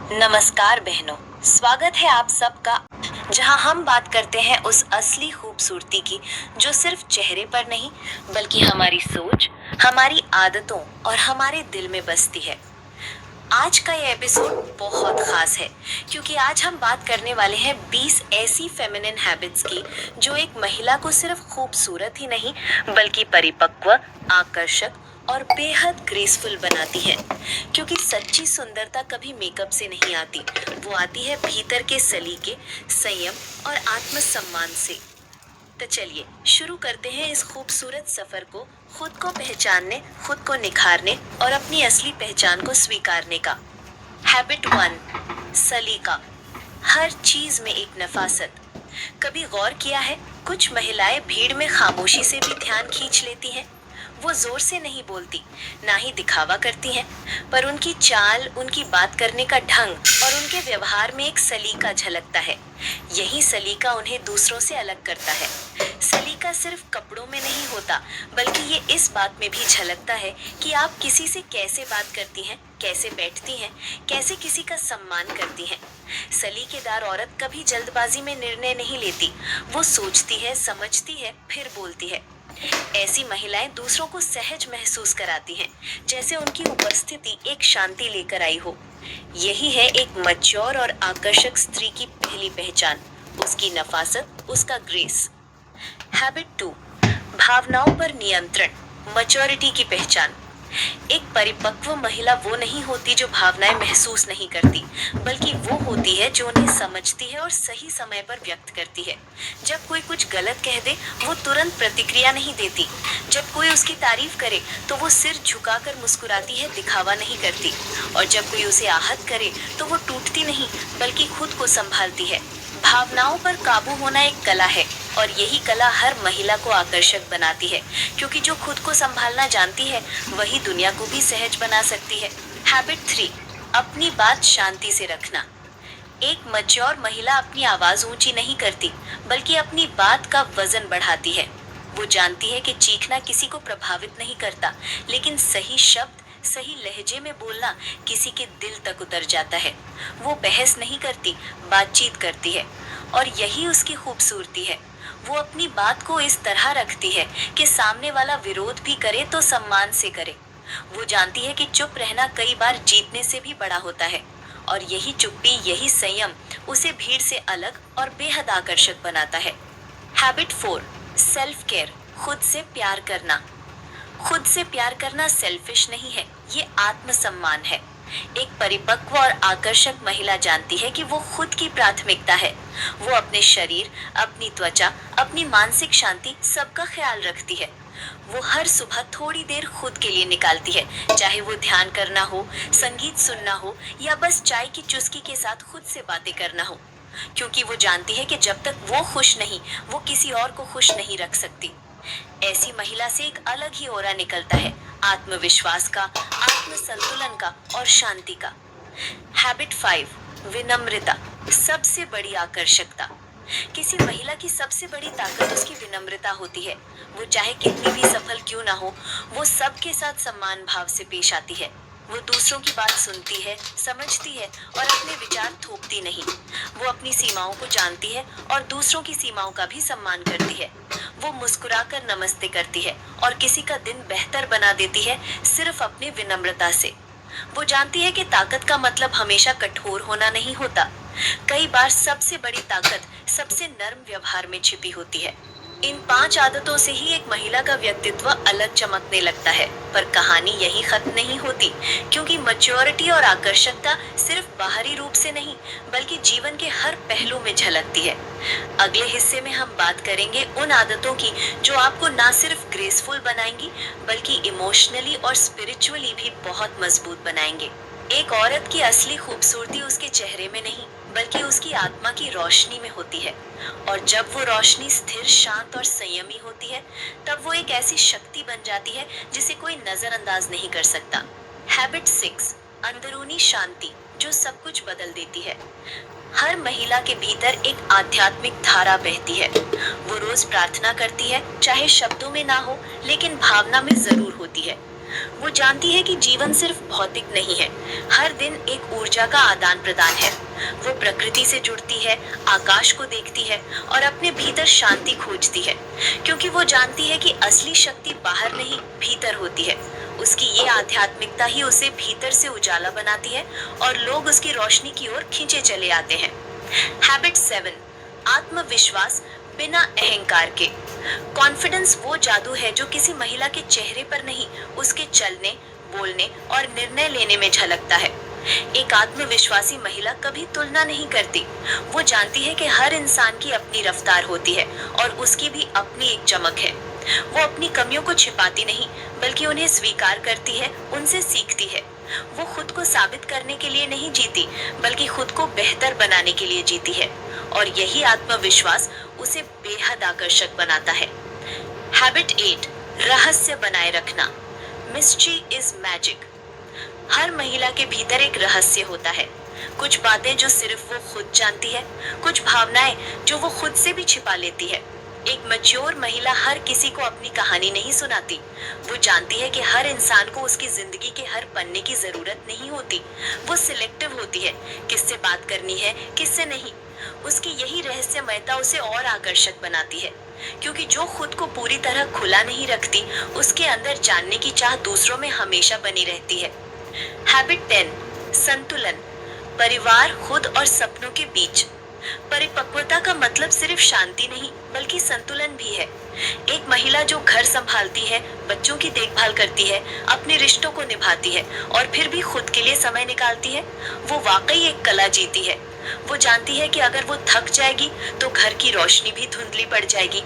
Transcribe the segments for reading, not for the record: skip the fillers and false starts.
नमस्कार बहनों, स्वागत है आप सबका। जहां हम बात करते हैं उस असली खूबसूरती की जो सिर्फ चेहरे पर नहीं बल्कि हमारी सोच, हमारी आदतों और हमारे दिल में बसती है। आज का ये एपिसोड बहुत खास है क्योंकि आज हम बात करने वाले हैं 20 ऐसी फेमिनिन हैबिट्स की जो एक महिला को सिर्फ खूबसूरत ही नहीं बल्कि परिपक्व, आकर्षक और बेहद ग्रेसफुल बनाती है। क्योंकि सच्ची सुंदरता कभी मेकअप से नहीं आती, वो आती है भीतर के सलीके, संयम और आत्मसम्मान से। तो चलिए शुरू करते हैं इस खूबसूरत सफर को, खुद को पहचानने, खुद को निखारने और अपनी असली पहचान को स्वीकारने का। हैबिट 1, सलीका। हर चीज में एक नफासत। कभी गौर किया है, कुछ महिलाएं भीड़ में खामोशी से भी ध्यान खींच लेती हैं। वो जोर से नहीं बोलती, ना ही दिखावा करती हैं, पर उनकी चाल, उनकी बात करने का ढंग और उनके व्यवहार में एक सलीका झलकता है। यही सलीका उन्हें दूसरों से अलग करता है। सलीका सिर्फ कपड़ों में नहीं होता, बल्कि ये इस बात में भी झलकता है कि आप किसी से कैसे बात करती हैं, कैसे बैठती हैं, कैसे किसी का सम्मान करती हैं। सलीकेदार औरत कभी जल्दबाजी में निर्णय नहीं लेती, वो सोचती है, समझती है, फिर बोलती है। ऐसी महिलाएं दूसरों को सहज महसूस कराती हैं, जैसे उनकी उपस्थिति एक शांति लेकर आई हो। यही है एक मैच्योर और आकर्षक स्त्री की पहली पहचान, उसकी नफासत, उसका ग्रेस। हैबिट 2, भावनाओं पर नियंत्रण, मैच्योरिटी की पहचान। एक परिपक्व महिला वो नहीं होती जो भावनाएं महसूस नहीं करती, बल्कि वो होती है जो उन्हें समझती है और सही समय पर व्यक्त करती है। जब कोई कुछ गलत कह दे, वो तुरंत प्रतिक्रिया नहीं देती। जब कोई उसकी तारीफ करे, तो वो सिर झुकाकर मुस्कुराती है, दिखावा नहीं करती। और जब कोई उसे आहत करे, तो वो टूटती नहीं, बल्कि खुद को संभालती है। भावनाओं पर काबू होना एक कला है, और यही कला हर महिला को आकर्षक बनाती है, क्योंकि जो खुद को संभालना जानती है वही दुनिया को भी सहज बना सकती है। हैबिट 3, अपनी बात शांति से रखना। एक मैच्योर महिला अपनी आवाज ऊंची नहीं करती, बल्कि अपनी बात का वजन बढ़ाती है। वो जानती है कि चीखना किसी को प्रभावित नहीं करता, लेकिन सही शब्द, सही लहजे में बोलना किसी के दिल तक उतर जाता है। वो बहस नहीं करती, बातचीत करती है, और यही उसकी खूबसूरती है। वो अपनी बात को इस तरह रखती है कि सामने वाला विरोध भी करे तो सम्मान से करे। वो जानती है कि चुप रहना कई बार जीतने से भी बड़ा होता है, और यही चुप्पी, यही संयम उसे भीड़ से अलग और बेहद आकर्षक बनाता है। हैबिट 4, सेल्फ केयर, खुद से प्यार करना। खुद से प्यार करना सेल्फिश नहीं है, ये आत्मसम्मान है। एक परिपक्व और आकर्षक महिला जानती है कि वो खुद की प्राथमिकता है। वो अपने शरीर, अपनी त्वचा, अपनी मानसिक शांति, सबका ख्याल रखती है। वो हर सुबह थोड़ी देर खुद के लिए निकालती है, चाहे वो ध्यान करना हो, संगीत सुनना हो या बस चाय की चुस्की के साथ खुद से बातें करना हो। क्योंकि वो जानती है कि जब तक वो खुश नहीं, वो किसी और को खुश नहीं रख सकती। ऐसी महिला से एक अलग ही ऑरा निकलता है, आत्मविश्वास का, आत्मसंतुलन का और शांति का। हैबिट 5, विनम्रता, सबसे बड़ी आकर्षकता। किसी महिला की सबसे बड़ी ताकत उसकी विनम्रता होती है। वो चाहे कितनी भी सफल क्यों ना हो, वो सबके साथ सम्मान भाव से पेश आती है। वो दूसरों की बात सुनती है, समझती है और अपने विचार थोपती नहीं। वो अपनी सीमाओं को जानती है और दूसरों की सीमाओं का भी सम्मान करती है। वो मुस्कुराकर नमस्ते करती है और किसी का दिन बेहतर बना देती है सिर्फ अपनी विनम्रता से। वो जानती है कि ताकत का मतलब हमेशा कठोर होना नहीं होता। कई बार सबसे बड़ी ताकत सबसे नर्म व्यवहार में छिपी होती है। इन 5 आदतों से ही एक महिला का व्यक्तित्व अलग चमकने लगता है, पर कहानी यही खत्म नहीं होती, क्योंकि मैच्योरिटी और आकर्षकता सिर्फ बाहरी रूप से नहीं, बल्कि जीवन के हर पहलू में झलकती है। अगले हिस्से में हम बात करेंगे उन आदतों की जो आपको ना सिर्फ ग्रेसफुल बनाएंगी, बल्कि इमोशनली और स्पिरिचुअली भी बहुत मजबूत बनाएंगे। एक औरत की असली खूबसूरती उसके चेहरे में नहीं, बल्कि उसकी आत्मा की रोशनी में होती है। और जब वो रोशनी स्थिर, शांत और संयमी होती है, तब वो एक ऐसी शक्ति बन जाती है जिसे कोई नजरअंदाज नहीं कर सकता। हैबिट 6, अंदरूनी शांति, जो सब कुछ बदल देती है। हर महिला के भीतर एक आध्यात्मिक धारा बहती है। वो रोज प्रार्थना करती है, चाहे शब्दों में ना हो, लेकिन भावना में जरूर होती है। वो जानती है कि जीवन सिर्फ भौतिक नहीं है, हर दिन एक ऊर्जा का आदान प्रदान है। वो प्रकृति से जुड़ती है, आकाश को देखती है और अपने भीतर शांति खोजती है, क्योंकि वो जानती है कि असली शक्ति बाहर नहीं, भीतर होती है। उसकी ये आध्यात्मिकता ही उसे भीतर से उजाला बनाती है और लोग उसकी रोशनी की ओर खींचे चले आते हैं। हैबिट 7, आत्मविश्वास बिना अहंकार के। कॉन्फिडेंस वो जादू है जो किसी महिला के चेहरे पर नहीं, उसके चलने, बोलने और निर्णय लेने में झलकता है। एक आत्मविश्वासी महिला कभी तुलना नहीं करती। वो जानती है कि हर इंसान की अपनी रफ्तार होती है और उसकी भी अपनी एक चमक है। वो अपनी कमियों को छिपाती नहीं, बल्कि उन्हें स्वीकार करती है, उनसे सीखती है। वो खुद को साबित करने के लिए नहीं जीती, बल्कि खुद को बेहतर बनाने के लिए जीती है, और यही आत्मविश्वास उसे बेहद आकर्षक बनाता है। हैबिट 8, रहस्य बनाए रखना। Mystery is magic. हर महिला के भीतर एक रहस्य होता है। कुछ बातें जो सिर्फ वो खुद जानती है, कुछ भावनाएं जो वो खुद से भी छिपा लेती है। एक मैच्योर महिला हर किसी को अपनी कहानी नहीं सुनाती। वो जानती है कि हर इंसान को उसकी जिंदगी के हर पन्ने की जरूरत नहीं होती। वो सिलेक्टिव होती है, किससे बात करनी है, किससे नहीं। उसकी यही रहस्यमयता उसे और आकर्षक बनाती है, क्योंकि जो खुद को पूरी तरह खुला नहीं रखती, उसके अंदर जानने की चाह दूसरों में हमेशा बनी रहती है। हैबिट 10, संतुलन। परिवार, खुद और सपनों के बीच। परिपक्वता का मतलब सिर्फ शांति नहीं, बल्कि संतुलन भी है। एक महिला जो घर संभालती है, बच्चों की देखभाल करती है, अपने रिश्तों को निभाती है और फिर भी खुद के लिए समय निकालती है, वो वाकई एक कला जीती है। वो जानती है कि अगर वो थक जाएगी तो घर की रोशनी भी धुंधली पड़ जाएगी।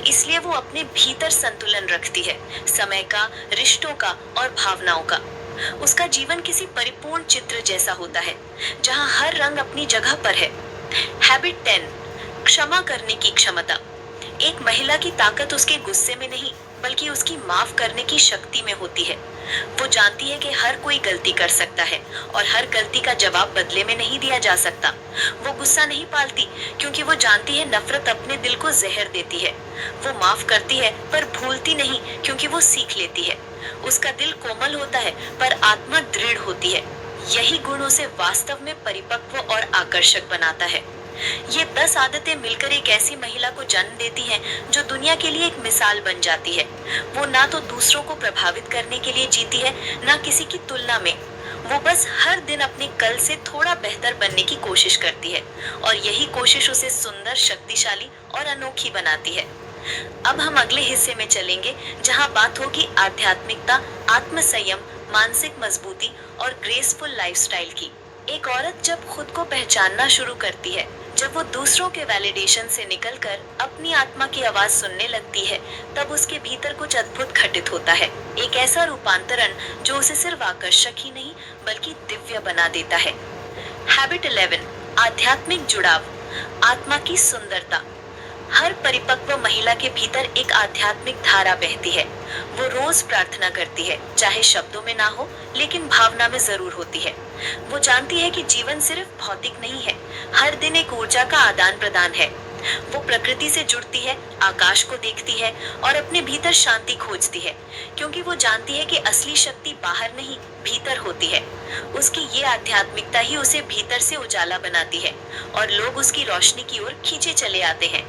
इसलिए वो अपने भीतर संतुलन रखती है, समय का, रिश्तों का और भावनाओं का। उसका जीवन किसी परिपूर्ण चित्र जैसा होता है, जहाँ हर रंग अपनी जगह पर है। हैबिट 10, क्षमा करने की क्षमता। एक महिला की ताकत उसके गुस्से में नहीं, बल्कि उसकी माफ करने की शक्ति में होती है। वो जानती है कि हर कोई गलती कर सकता है और हर गलती का जवाब बदले में नहीं दिया जा सकता। वो गुस्सा नहीं पालती, क्योंकि वो जानती है नफरत अपने दिल को जहर देती है। वो माफ करती है पर भूलती नहीं, क्योंकि वो सीख लेती है। उसका दिल कोमल होता है पर आत्मा दृढ़ होती है। यही गुण उसे वास्तव में परिपक्व और आकर्षक बनाता है। ये 10 आदतें मिलकर एक ऐसी महिला को जन्म देती हैं जो दुनिया के लिए एक मिसाल बन जाती है। वो ना तो दूसरों को प्रभावित करने के लिए जीती है, ना किसी की तुलना में। वो बस हर दिन अपने कल से थोड़ा बेहतर बनने की कोशिश करती है, और यही कोशिश उसे सुंदर, शक्तिशाली और अनोखी बनाती है। अब हम अगले हिस्से में चलेंगे, जहाँ बात होगी आध्यात्मिकता, आत्मसंयम, मानसिक मजबूती और ग्रेसफुल लाइफस्टाइल की। एक औरत जब खुद को पहचानना शुरू करती है, जब वो दूसरों के वैलिडेशन से निकलकर अपनी आत्मा की आवाज सुनने लगती है, तब उसके भीतर कुछ अद्भुत घटित होता है। एक ऐसा रूपांतरण जो उसे सिर्फ आकर्षक ही नहीं, बल्कि दिव्य बना देता है। हैबिट 11, आध्यात्मिक जुड़ाव, आत्मा की सुंदरता। हर परिपक्व महिला के भीतर एक आध्यात्मिक धारा बहती है। वो रोज प्रार्थना करती है, चाहे शब्दों में ना हो, लेकिन भावना में जरूर होती है। वो जानती है कि जीवन सिर्फ भौतिक नहीं है, हर दिन एक ऊर्जा का आदान प्रदान है। वो प्रकृति से जुड़ती है, आकाश को देखती है और अपने भीतर शांति खोजती है, क्योंकि वो जानती है कि असली शक्ति बाहर नहीं, भीतर होती है। उसकी ये आध्यात्मिकता ही उसे भीतर से उजाला बनाती है और लोग उसकी रोशनी की ओर खींचे चले आते हैं।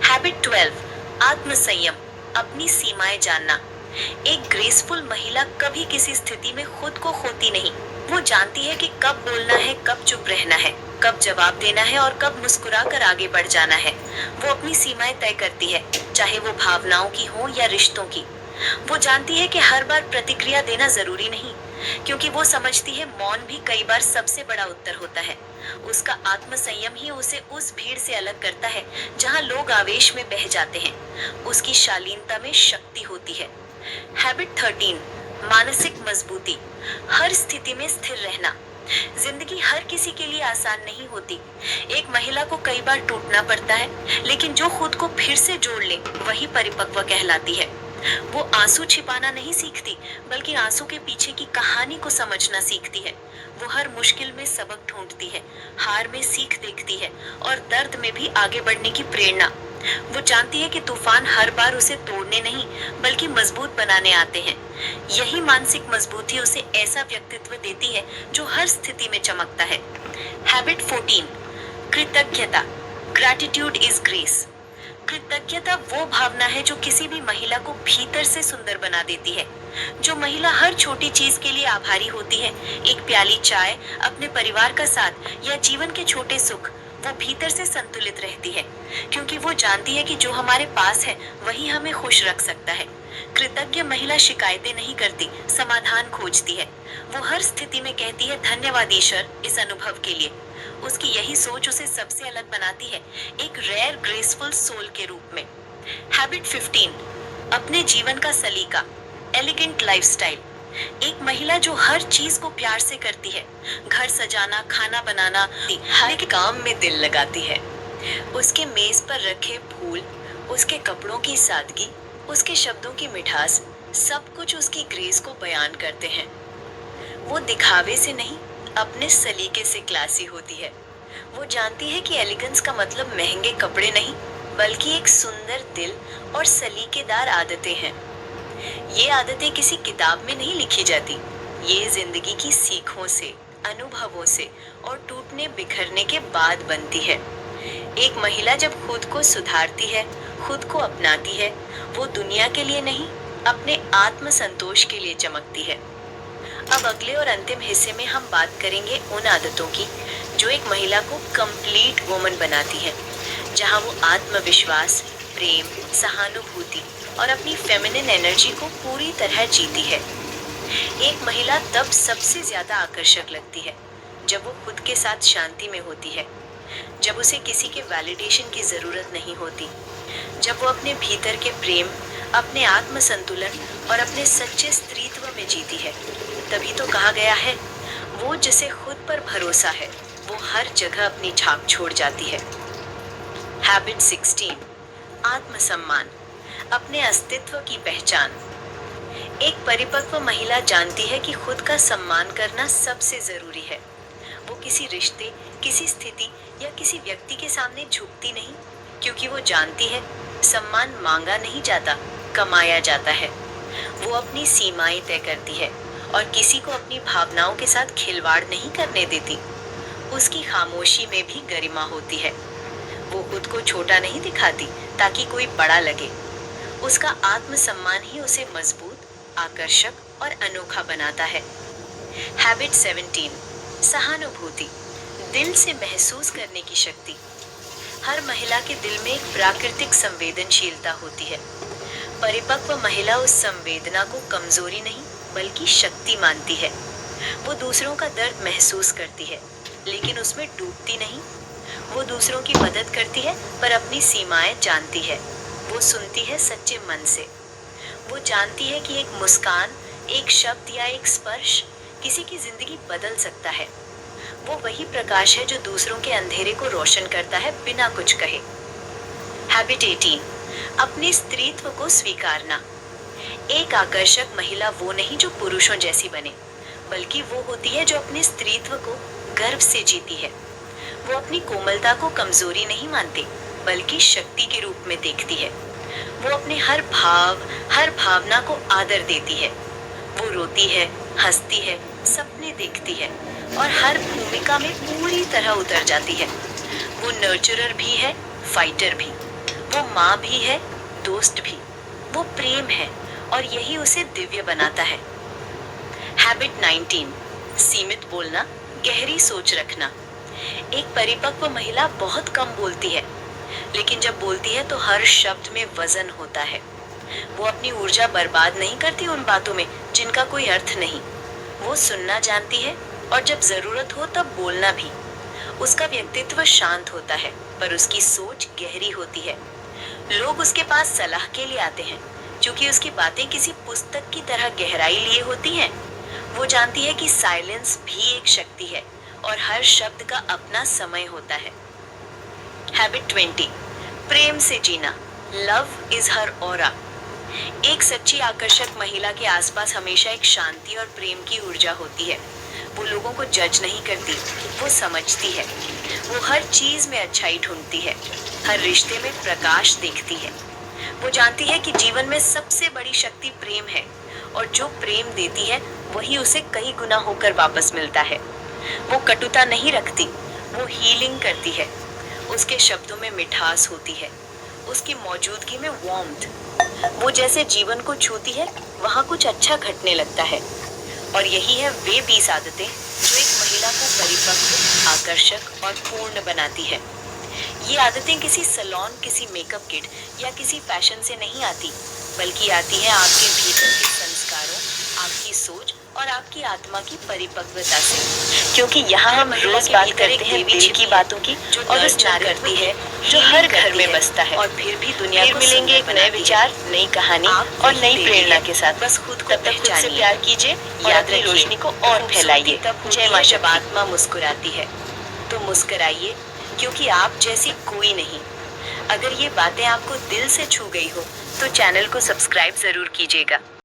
हैबिट 12, आत्मसंयम, अपनी सीमाएं जानना। एक ग्रेसफुल महिला कभी किसी स्थिति में खुद को खोती नहीं। वो जानती है कि कब बोलना है, कब चुप रहना है, कब जवाब देना है और कब मुस्कुराकर आगे बढ़ जाना है। वो अपनी सीमाएं तय करती है, चाहे वो भावनाओं की हो या रिश्तों की। वो जानती है कि हर बार प्रतिक्रिया देना जरूरी नहीं, क्योंकि वो समझती है मौन भी कई बार सबसे बड़ा उत्तर होता है। उसका आत्मसंयम ही उसे उस भीड़ से अलग करता है जहां लोग आवेश में बह जाते हैं। उसकी शालीनता में शक्ति होती है। हैबिट 13, मानसिक मजबूती, हर स्थिति में स्थिर रहना। जिंदगी हर किसी के लिए आसान नहीं होती। एक महिला को कई बार टूटना पड़ता है, लेकिन जो खुद को फिर से जोड़ ले, वही परिपक्व कहलाती है। वो आंसू छिपाना नहीं सीखती, बल्कि आंसू के पीछे की कहानी को समझना सीखती है। वो हर मुश्किल में सबक ढूंढती है, हार में सीख देखती है और दर्द में भी आगे बढ़ने की प्रेरणा। वो जानती है कि तूफान हर बार उसे तोड़ने नहीं बल्कि मजबूत बनाने आते हैं। यही मानसिक मजबूती उसे ऐसा व्यक्तित्व देती है जो हर स्थिति में चमकता है। हैबिट 14, कृतज्ञता। Gratitude is grace. कृतज्ञता वो भावना है जो किसी भी महिला को भीतर से सुंदर बना देती है। जो महिला हर छोटी चीज के लिए आभारी होती है, एक प्याली चाय, अपने परिवार का साथ या जीवन के छोटे सुख, वो भीतर से संतुलित रहती है, क्योंकि वो जानती है कि जो हमारे पास है वही हमें खुश रख सकता है। कृतज्ञ महिला शिकायतें नहीं करती, समाधान खोजती है। वो हर स्थिति में कहती है, धन्यवाद ईश्वर इस अनुभव के लिए। उसकी यही सोच उसे सबसे अलग बनाती है, एक रेयर ग्रेसफुल सोल के रूप में। हैबिट 15, अपने जीवन का सलीका। Elegant lifestyle. एक महिला जो हर चीज को प्यार से करती है, घर सजाना, खाना बनाना, हर काम में दिल लगाती है। उसके मेज पर रखे फूल, उसके कपड़ों की सादगी, उसके शब्दों की मिठास, सब कुछ उसकी ग्रेस को बयान करते हैं। वो दिखावे से नहीं, अपने सलीके से क्लासी होती है। वो जानती है कि एलिगेंस का मतलब महंगे कपड़े नहीं, बल्कि एक सुंदर दिल और सलीकेदार आदतें हैं। ये आदतें किसी किताब में नहीं लिखी जाती, ये जिंदगी की सीखों से, अनुभवों से और टूटने बिखरने के बाद बनती है। एक महिला जब खुद को सुधारती है, खुद को अपनाती है, वो दुनिया के लिए नहीं, अपने आत्म संतोष के लिए चमकती है। अब अगले और अंतिम हिस्से में हम बात करेंगे उन आदतों की जो एक महिला को कंप्लीट वुमन बनाती है, जहां वो आत्मविश्वास, प्रेम, सहानुभूति और अपनी फेमिनिन एनर्जी को पूरी तरह जीती है। एक महिला तब सबसे ज्यादा आकर्षक लगती है जब वो खुद के साथ शांति में होती है, जब उसे किसी के वैलिडेशन की जरूरत नहीं होती, जब वो अपने भीतर के प्रेम, अपने आत्म संतुलन और अपने सच्चे स्त्रीत्व में जीती है। तभी तो कहा गया है, वो जिसे खुद पर भरोसा है वो हर जगह अपनी छाप छोड़ जाती है। हैबिट 16, आत्मसम्मान। अपने अस्तित्व की पहचान। एक परिपक्व महिला जानती है कि खुद का सम्मान करना सबसे जरूरी है। वो किसी रिश्ते, किसी स्थिति या किसी व्यक्ति के सामने झुकती नहीं, क्योंकि वो जानती है सम्मान मांगा नहीं जाता, कमाया जाता है। वो अपनी सीमाएं तय करती है और किसी को अपनी भावनाओं के साथ खिलवाड़ नहीं करने देती। उसकी खामोशी में भी गरिमा होती है। वो खुद को छोटा नहीं दिखाती ताकि कोई बड़ा लगे। उसका आत्मसम्मान ही उसे मजबूत, आकर्षक और अनोखा बनाता है। हैबिट 17, सहानुभूति। दिल से महसूस करने की शक्ति। हर महिला के दिल में एक प्राकृतिक संवेदनशीलता होती है। परिपक्व महिला उस संवेदना को कमजोरी नहीं बल्कि शक्ति मानती है। वो दूसरों का दर्द महसूस करती है, लेकिन उसमें डूबती नहीं। वो दूसरों की मदद करती है पर अपनी सीमाएं जानती है। वो सुनती है सच्चे मन से। वो जानती है कि एक मुस्कान, एक शब्द या एक स्पर्श किसी की जिंदगी बदल सकता है। वो वही प्रकाश है जो दूसरों के अंधेरे को रोशन करता है बिना कुछ कहे। हैबिट 18, अपने स्त्रीत्व को स्वीकारना। एक आकर्षक महिला वो नहीं जो पुरुषों जैसी बने, बल्कि वो होती है जो अपने स्त्रीत्व को गर्व से जीती है। वो अपनी कोमलता को कमजोरी नहीं मानती, बल्कि शक्ति के रूप में देखती है। वो अपने हर भाव, हर भावना को आदर देती है। वो रोती है, हंसती है, सपने देखती है और हर भूमिका में पूरी तरह उतर जाती है। वो नर्चरर भी है, फाइटर भी। वो माँ भी है, दोस्त भी। वो प्रेम है और यही उसे दिव्य बनाता है। हैबिट 19, सीमित बोलना, गहरी सोच रखना। एक परिपक्व महिला बहुत कम बोलती है, लेकिन जब बोलती है तो हर शब्द में वजन होता है। वो अपनी ऊर्जा बर्बाद नहीं करती उन बातों में जिनका कोई अर्थ नहीं। वो सुनना जानती है और जब जरूरत हो तब बोलना भी। उसका व्यक्तित्व शांत होता है पर उसकी सोच गहरी होती है। लोग उसके पास सलाह के लिए आते हैं क्योंकि उसकी बातें किसी पुस्तक की तरह गहराई लिए होती हैं। वो जानती है कि साइलेंस भी एक शक्ति है और हर शब्द का अपना समय होता है। हैबिट 20, प्रेम से जीना। Love is her aura. एक सच्ची आकर्षक महिला के आसपास हमेशा एक शांति और प्रेम की ऊर्जा होती है। वो लोगों को जज नहीं करती, वो समझती है। वो हर चीज में अच्छाई ढूंढती है। हर रिश्ते में प्रकाश देखती है। वो जानती है कि जीवन में सबसे बड़ी शक्ति प्रेम है और जो प्रेम देती है वही उसे कई गुना होकर वापस मिलता है। वो कटुता नहीं रखती, वो हीलिंग करती है। उसके शब्दों में मिठास होती है, उसकी मौजूदगी में वार्मथ। वो जैसे जीवन को छूती है वहाँ कुछ अच्छा घटने लगता है। और यही है वे 20 आदतें जो एक महिला को परिपक्व, आकर्षक और पूर्ण बनाती है। ये आदतें किसी सैलून, किसी मेकअप किट या किसी फैशन से नहीं आती, बल्कि आती है आपके भीतर के संस्कारों, आपकी सोच और आपकी आत्मा की परिपक्वता से। क्योंकि यहाँ हम रोज बात करते हैं दिल की बातों की, और उस नारी करती है जो हर घर में बसता है। और फिर भी दुनिया को मिलेंगे एक नए विचार, नई कहानी और नई प्रेरणा के साथ। बस खुद को तब तक खुद से प्यार कीजिए, याद रखिए रोशनी को और फैलाइए। जय मां जब आत्मा मुस्कुराती है। तो मुस्कुराइए, क्योंकि आप जैसी कोई नहीं। अगर ये बातें आपको दिल से छू गई हो तो चैनल को सब्सक्राइब जरूर कीजिएगा।